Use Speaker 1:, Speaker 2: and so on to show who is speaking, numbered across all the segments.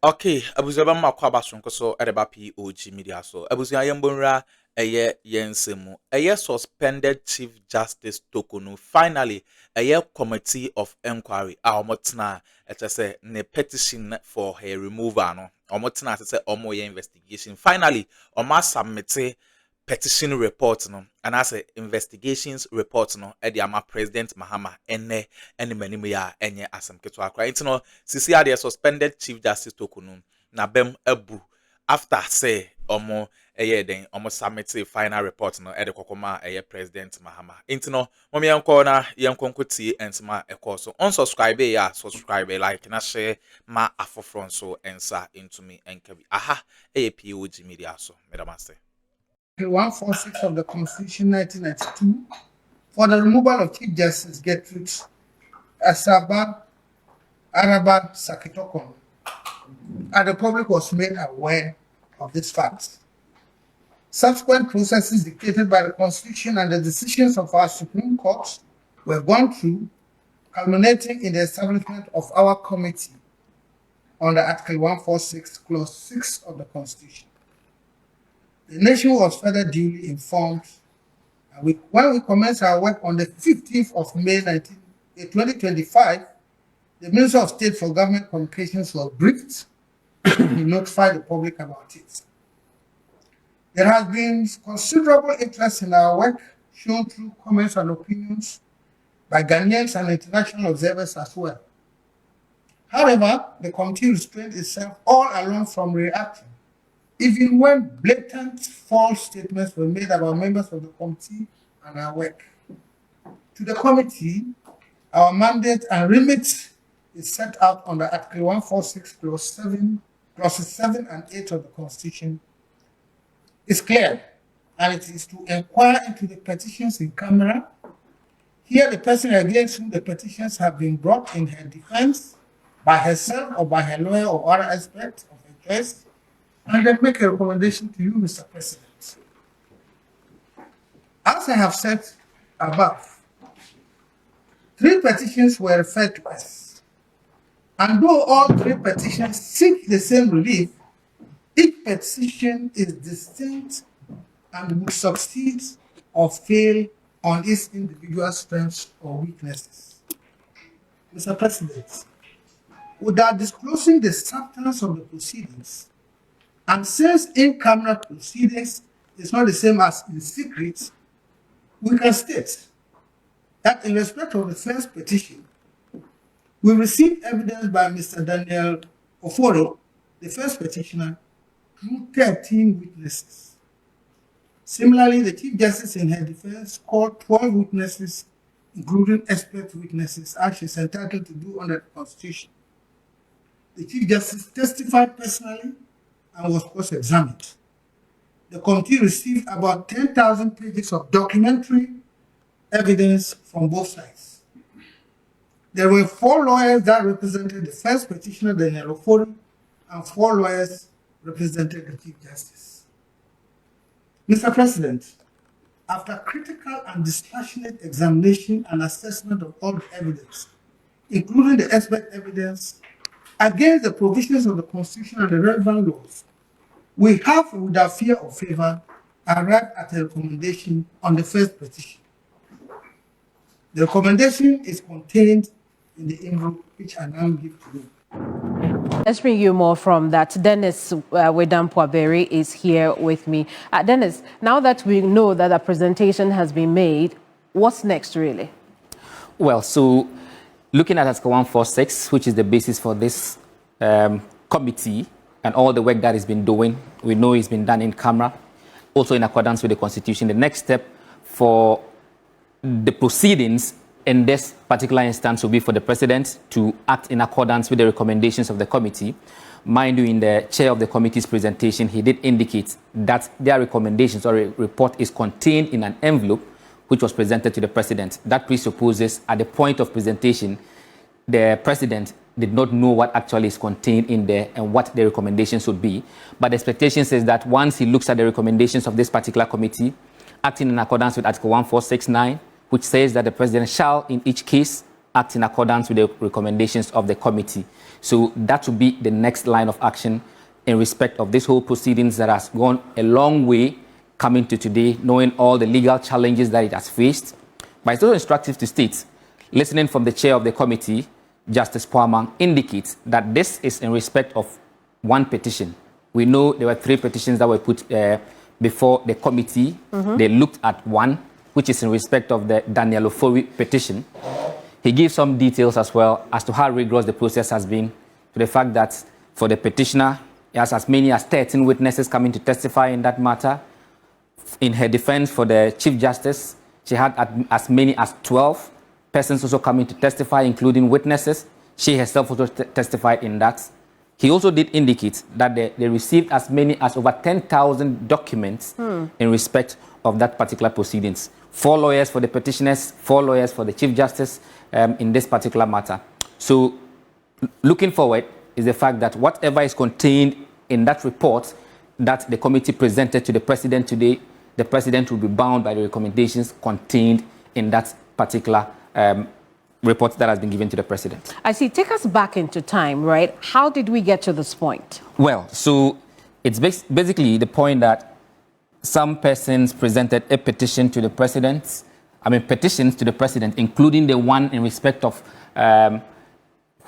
Speaker 1: Okay, abuzaba makwa basonko so edeba POG Media so. Abuzia yembonra yensemu. Suspended Chief Justice Torkornoo. Finally, committee of inquiry. Omotna say ne petition for her removal no. Omotna say omo investigation. Finally, oma submit petition report no, and as a investigations report no e ama President Mahama ene many ya enye asem keto akra nti no sisi ade suspended Chief Justice Torkornoo na bem abu after say omo den omo submit final report no e de kokoma President Mahama nti no mom yenko na yenkonkotie ensema ekọ so unsubscribe ya subscribe like na share ma afofron so ensa into me enkabi aha POG Media so medamase
Speaker 2: 146 of the Constitution 1992 for the removal of Chief Justice Gertrude Asaba Araba Sakitokon, and the public was made aware of this fact. Subsequent processes dictated by the Constitution and the decisions of our Supreme Court were gone through, culminating in the establishment of our committee under Article 146, Clause 6 of the Constitution. The nation was further duly informed, and when we commenced our work on the 15th of May 2025, the Minister of State for Government Communications was briefed and notified the public about it. There has been considerable interest in our work, shown through comments and opinions by Ghanaians and international observers as well. However, the committee restrained itself all along from reacting, even when blatant false statements were made about members of the committee and our work. To the committee, our mandate and remit is set out under Article 146, Clauses 7 and 8 of the Constitution. It's clear, and it is to inquire into the petitions in camera, hear the person against whom the petitions have been brought in her defense by herself or by her lawyer or other expert of her choice, and then make a recommendation to you, Mr. President. As I have said above, 3 petitions were referred to us. And though all 3 petitions seek the same relief, each petition is distinct and would succeed or fail on its individual strengths or weaknesses. Mr. President, without disclosing the substance of the proceedings, and since in-camera proceedings is not the same as in secret, we can state that in respect of the first petition, we received evidence by Mr. Daniel Ofori, the first petitioner, through 13 witnesses. Similarly, the Chief Justice in her defense called 12 witnesses, including expert witnesses, as she is entitled to do under the Constitution. The Chief Justice testified personally and was cross-examined. The committee received about 10,000 pages of documentary evidence from both sides. There were 4 lawyers that represented the first petitioner, Daniel Ofori, and 4 lawyers represented the Chief Justice. Mr. President, after critical and dispassionate examination and assessment of all the evidence, including the expert evidence, against the provisions of the Constitution and the relevant laws, we have, without fear or favor, arrived at a recommendation on the first petition. The recommendation is contained in the envelope which I now give to you.
Speaker 3: Let's bring you more from that. Dennis Wedampuaberi is here with me. Dennis, now that we know that a presentation has been made, what's next really?
Speaker 4: Well, so looking at Article 146, which is the basis for this committee and all the work that has been doing, we know it's been done in camera, also in accordance with the Constitution. The next step for the proceedings in this particular instance will be for the President to act in accordance with the recommendations of the committee. Mind you, in the chair of the committee's presentation, he did indicate that their recommendations or report is contained in an envelope which was presented to the President. That presupposes at the point of presentation, the President did not know what actually is contained in there and what the recommendations would be. But the expectation says that once he looks at the recommendations of this particular committee, acting in accordance with Article 1469, which says that the President shall, in each case, act in accordance with the recommendations of the committee. So that will be the next line of action in respect of this whole proceedings that has gone a long way coming to today, knowing all the legal challenges that it has faced. But it's also instructive to state, listening from the chair of the committee, Justice Poamang, indicates that this is in respect of one petition. We know there were 3 petitions that were put before the committee. They looked at one, which is in respect of the Daniel Ofori petition. He gives some details as well as to how rigorous the process has been, to the fact that for the petitioner, he has as many as 13 witnesses coming to testify in that matter. In her defense for the Chief Justice, she had as many as 12 persons also coming to testify, including witnesses. She herself also testified in that. He also did indicate that they received as many as over 10,000 documents in respect of that particular proceedings. 4 lawyers for the petitioners, 4 lawyers for the Chief Justice in this particular matter. So looking forward is the fact that whatever is contained in that report that the committee presented to the President today, the President will be bound by the recommendations contained in that particular report that has been given to the President.
Speaker 3: I see. Take us back into time, right? How did we get to this point?
Speaker 4: Well, so it's basically the point that some persons presented a petition to the President, petitions to the President, including the one in respect of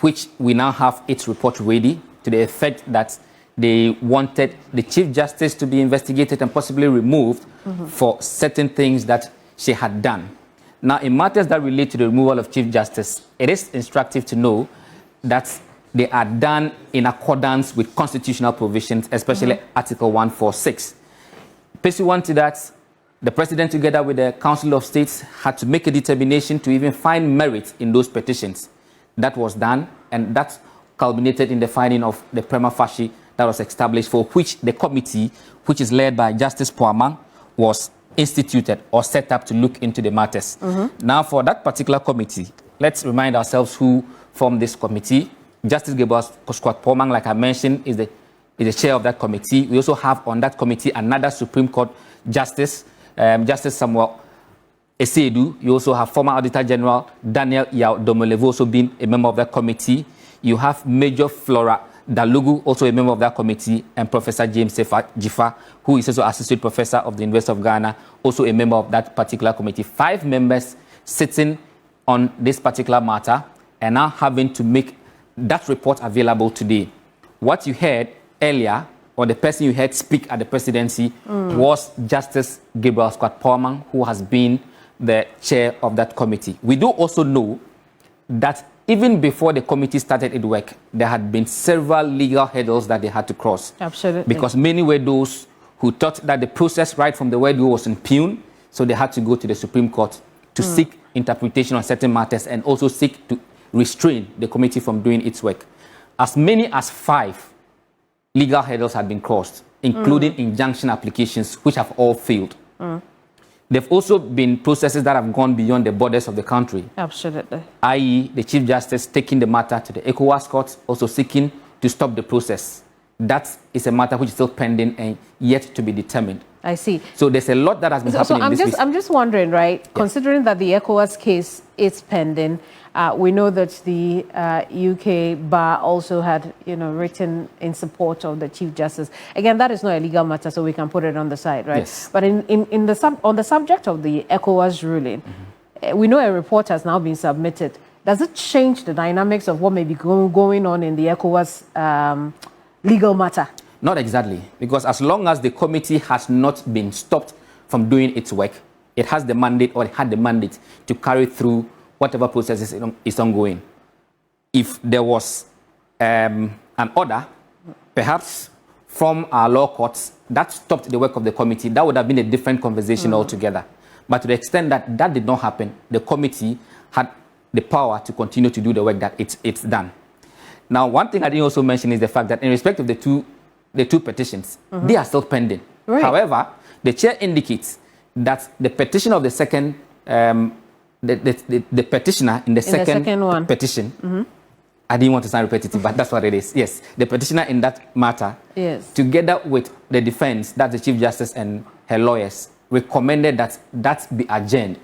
Speaker 4: which we now have its report ready, to the effect that they wanted the Chief Justice to be investigated and possibly removed for certain things that she had done. Now, in matters that relate to the removal of Chief Justice, it is instructive to know that they are done in accordance with constitutional provisions, especially Article 146. Pursuant to that, the President, together with the Council of States, had to make a determination to even find merit in those petitions. That was done, and that culminated in the finding of the prima facie that was established, for which the committee, which is led by Justice Poamang, was instituted or set up to look into the matters. Now, for that particular committee, let's remind ourselves who formed this committee. Justice Gabriel Poamang, like I mentioned, is the chair of that committee. We also have on that committee another Supreme Court Justice, Justice Samuel Esedu. You also have former Auditor General Daniel Yao Domolevo also being a member of that committee. You have Major Flora Dalugu, also a member of that committee, and Professor James Jifa, who is also Associate Professor of the University of Ghana, also a member of that particular committee. 5 members sitting on this particular matter and now having to make that report available today. What you heard earlier, or the person you heard speak at the presidency, was Justice Gabriel Poamang, who has been the chair of that committee. We do also know that even before the committee started its work, there had been several legal hurdles that they had to cross.
Speaker 3: Absolutely.
Speaker 4: Because many were those who thought that the process right from the word-go was impugned, so they had to go to the Supreme Court to seek interpretation on certain matters and also seek to restrain the committee from doing its work. As many as 5 legal hurdles had been crossed, including injunction applications, which have all failed. There have also been processes that have gone beyond the borders of the country.
Speaker 3: Absolutely.
Speaker 4: I.e., the Chief Justice taking the matter to the ECOWAS court, also seeking to stop the process. That is a matter which is still pending and yet to be determined.
Speaker 3: I see.
Speaker 4: So there's a lot that has been happening in this
Speaker 3: I'm just wondering, right, considering that the ECOWAS case is pending, we know that the UK bar also had, written in support of the Chief Justice. Again, that is not a legal matter, so we can put it on the side, right?
Speaker 4: Yes.
Speaker 3: But on the subject of the ECOWAS ruling, we know a report has now been submitted. Does it change the dynamics of what may be going on in the ECOWAS legal matter?
Speaker 4: Not exactly, because as long as the committee has not been stopped from doing its work, it has the mandate, or it had the mandate, to carry through whatever process is ongoing. If there was an order, perhaps from our law courts, that stopped the work of the committee, that would have been a different conversation altogether. But to the extent that that did not happen, the committee had the power to continue to do the work that it's done. Now, one thing I didn't also mention is the fact that in respect of the two petitions, they are still pending.
Speaker 3: Right.
Speaker 4: However, the chair indicates that the petition of the second, the petitioner in the second
Speaker 3: one.
Speaker 4: petition, I didn't want to sound repetitive, but that's what it is. Yes, the petitioner in that matter, together with the defense, that's the Chief Justice and her lawyers, recommended that be adjourned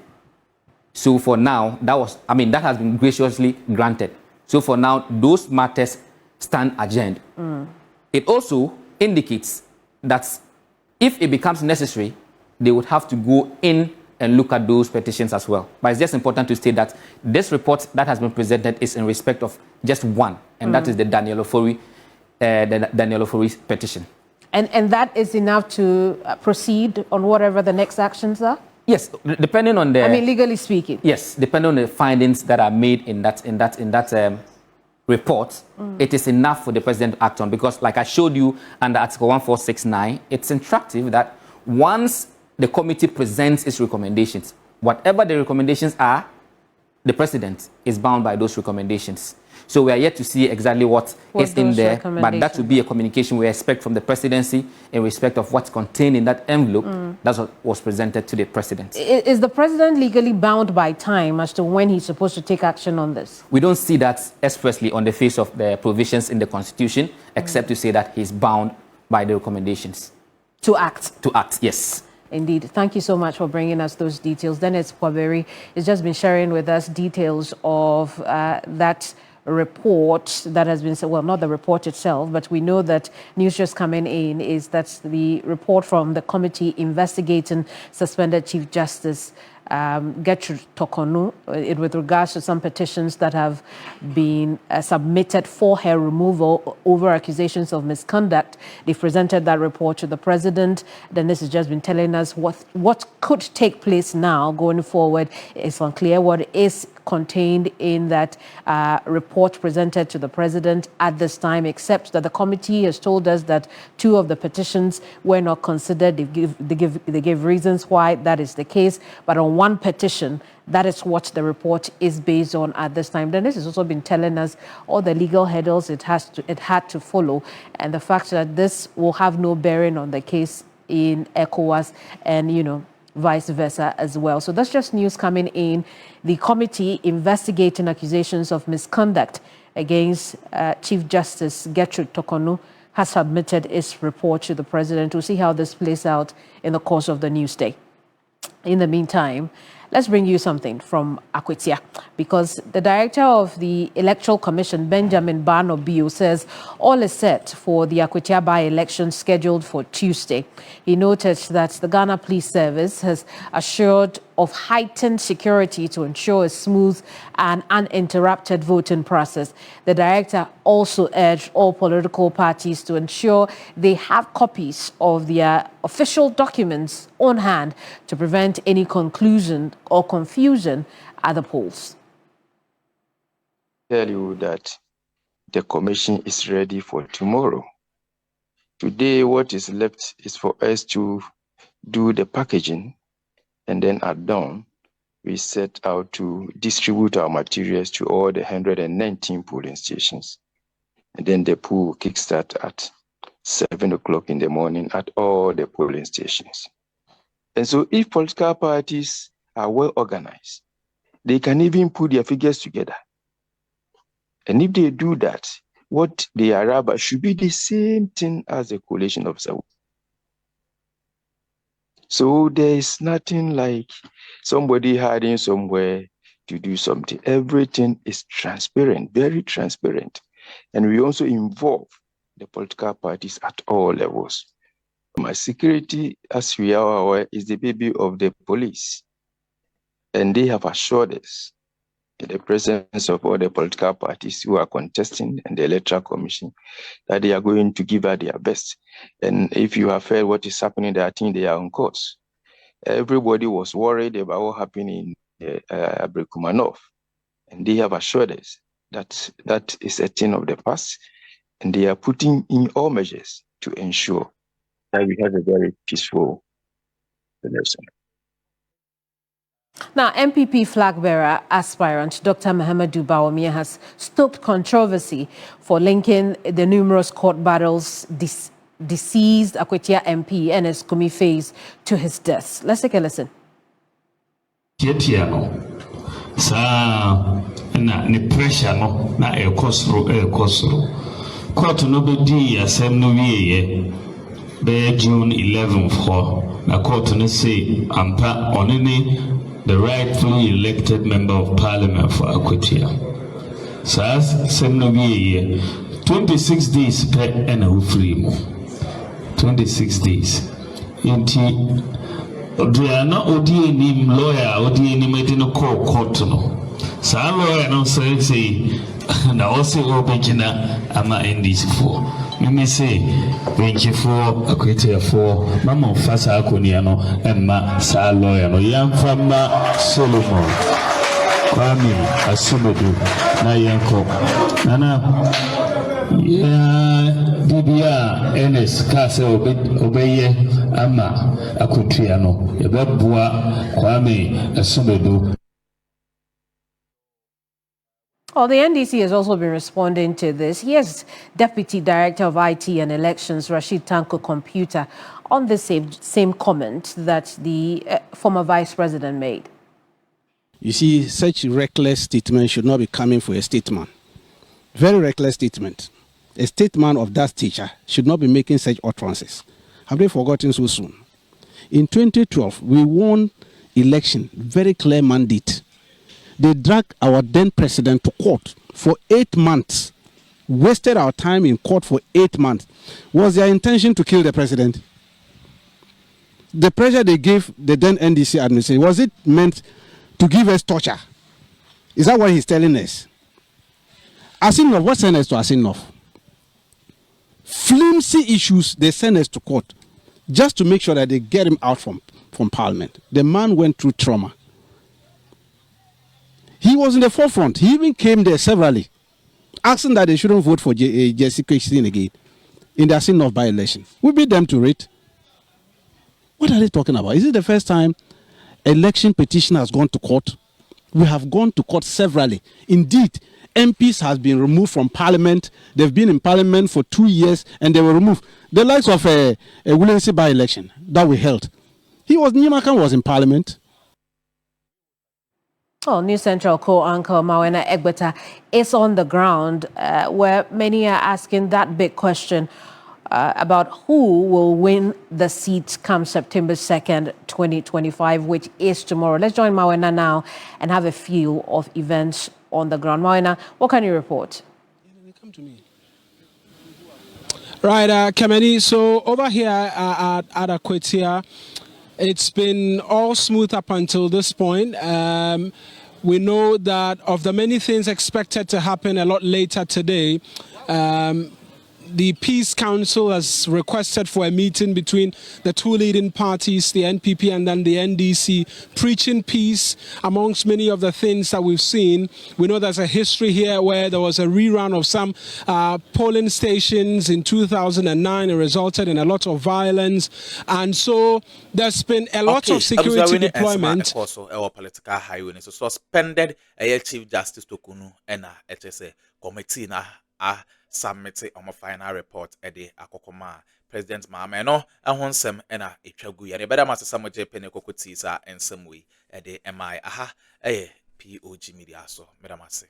Speaker 4: So for now, that has been graciously granted. So for now, those matters stand adjourned. It also indicates that if it becomes necessary, they would have to go in and look at those petitions as well. But it's just important to state that this report that has been presented is in respect of just one, and that is the Daniel Ofori petition.
Speaker 3: And that is enough to proceed on whatever the next actions are?
Speaker 4: Yes, depending on the...
Speaker 3: legally speaking.
Speaker 4: Yes, depending on the findings that are made in that report, it is enough for the president to act on, because like I showed you under Article 1469, it's instructive that once the committee presents its recommendations, whatever the recommendations are, the president is bound by those recommendations. So we are yet to see exactly what is in there, but that will be a communication we expect from the presidency in respect of what's contained in that envelope. That's what was presented to the president.
Speaker 3: Is the president legally bound by time as to when he's supposed to take action on this?
Speaker 4: We don't see that expressly on the face of the provisions in the Constitution, except to say that he's bound by the recommendations.
Speaker 3: To act?
Speaker 4: To act, yes.
Speaker 3: Indeed. Thank you so much for bringing us those details. Dennis Kwaberi has just been sharing with us details of that report that has been, well, not the report itself, but we know that news just coming in is that the report from the committee investigating suspended Chief Justice Gertrude Torkornoo with regards to some petitions that have been submitted for her removal over accusations of misconduct. They've presented that report to the president. Then this has just been telling us what could take place now going forward. It's unclear what is contained in that report presented to the president at this time, except that the committee has told us that 2 of the petitions were not considered. They gave reasons why that is the case, but on one petition, that is what the report is based on at this time. Then this has also been telling us all the legal hurdles it had to follow, and the fact that this will have no bearing on the case in ECOWAS and, vice versa as well. So that's just news coming in. The committee investigating accusations of misconduct against Chief Justice Gertrude Torkornoo has submitted its report to the president. We'll see how this plays out in the course of the news day. In the meantime, let's bring you something from Akwetia, because the director of the Electoral Commission, Benjamin Barnobio, says all is set for the Akwetia by-election scheduled for Tuesday. He noted that the Ghana Police Service has assured of heightened security to ensure a smooth and uninterrupted voting process. The director also urged all political parties to ensure they have copies of their official documents on hand to prevent any conclusion or confusion at the polls.
Speaker 5: Tell you that the commission is ready for tomorrow. Today, what is left is for us to do the packaging, and then at dawn, we set out to distribute our materials to all the 119 polling stations. And then the poll will kickstart at 7 o'clock in the morning at all the polling stations. And so if political parties are well organized, they can even put their figures together. And if they do that, what they arrive at should be the same thing as the collation of Saul. So there is nothing like somebody hiding somewhere to do something. Everything is transparent, very transparent. And we also involve the political parties at all levels. My security, as we are aware, is the baby of the police. And they have assured us in the presence of all the political parties who are contesting and the Electoral Commission that they are going to give out their best. And if you have heard what is happening, I think they are on course. Everybody was worried about what happened in Abrekumanov, and they have assured us that that is a thing of the past, and they are putting in all measures to ensure that we have a very peaceful election.
Speaker 3: Now, MPP flag bearer aspirant Dr. Mahama Bawumia has stoked controversy for linking the numerous court battles deceased Akwetia MP Ernest Kumi faced to his death. Let's take a listen.
Speaker 6: Na ne pressure no na e kosoro court no be di asem no wieye be June 11th ho na court no say ampa onene the rightfully elected member of parliament for Akwatia. SAS Semnobi 26 days per and free 26 days. Inti Odriana Odi nim lawyer, Odi animating court no. Sa lawyer no say na also obejina ama NDC4. Me say thank you for Akwatia for mama fasa akonia no emma sa lawyer no yamfama Solomon Kwame Asumedu na yanko nana Bibia NS Kase obeye ama Akwatia no yebabua Kwame Asumedu.
Speaker 3: Well, the NDC has also been responding to this. Here's Deputy Director of IT and Elections, Rashid Tanko Computer, on the same comment that the former Vice President made.
Speaker 7: You see, such reckless statement should not be coming for a statesman. Very reckless statement. A statesman of that stature should not be making such utterances. Have they forgotten so soon? In 2012, we won election, very clear mandate. They dragged our then president to court for 8 months, wasted our time in court for 8 months. Was their intention to kill the president? The pressure they gave the then NDC administration, was it meant to give us torture? Is that what he's telling us? Asinov, what sent us to Asinov? Flimsy issues, they send us to court just to make sure that they get him out from parliament. The man went through trauma. He was in the forefront. He even came there severally, asking that they shouldn't vote for Jesse Christine again in the Asinov by-election. We beat them to it. What are they talking about? Is it the first time election petition has gone to court? We have gone to court severally. Indeed, MPs has been removed from parliament. They've been in parliament for 2 years and they were removed. The likes of a Williamson by-election that we held. Nimakan was in parliament.
Speaker 3: Well, New Central co-anchor Mawena Egbeta is on the ground where many are asking that big question about who will win the seat come September 2nd, 2025, which is tomorrow. Let's join Mawena now and have a feel of events on the ground. Mawena, what can you report?
Speaker 7: Come to me.
Speaker 8: Right, Kameni, so over here at Akwatia, it's been all smooth up until this point. We know that of the many things expected to happen a lot later today, the Peace Council has requested for a meeting between the two leading parties, the NPP and then the NDC, preaching peace amongst many of the things that we've seen. We know there's a history here where there was a rerun of some polling stations in 2009. It resulted in a lot of violence. And so there's been a lot of security deployment.
Speaker 1: Also, our political highway so suspended Chief Justice Torkornoo and a committee na submit on final report at the Akroma President Mahama no ahonsem na etwagu ya better master some JP kokoti sa ensem we at the MI POG Media so medamase.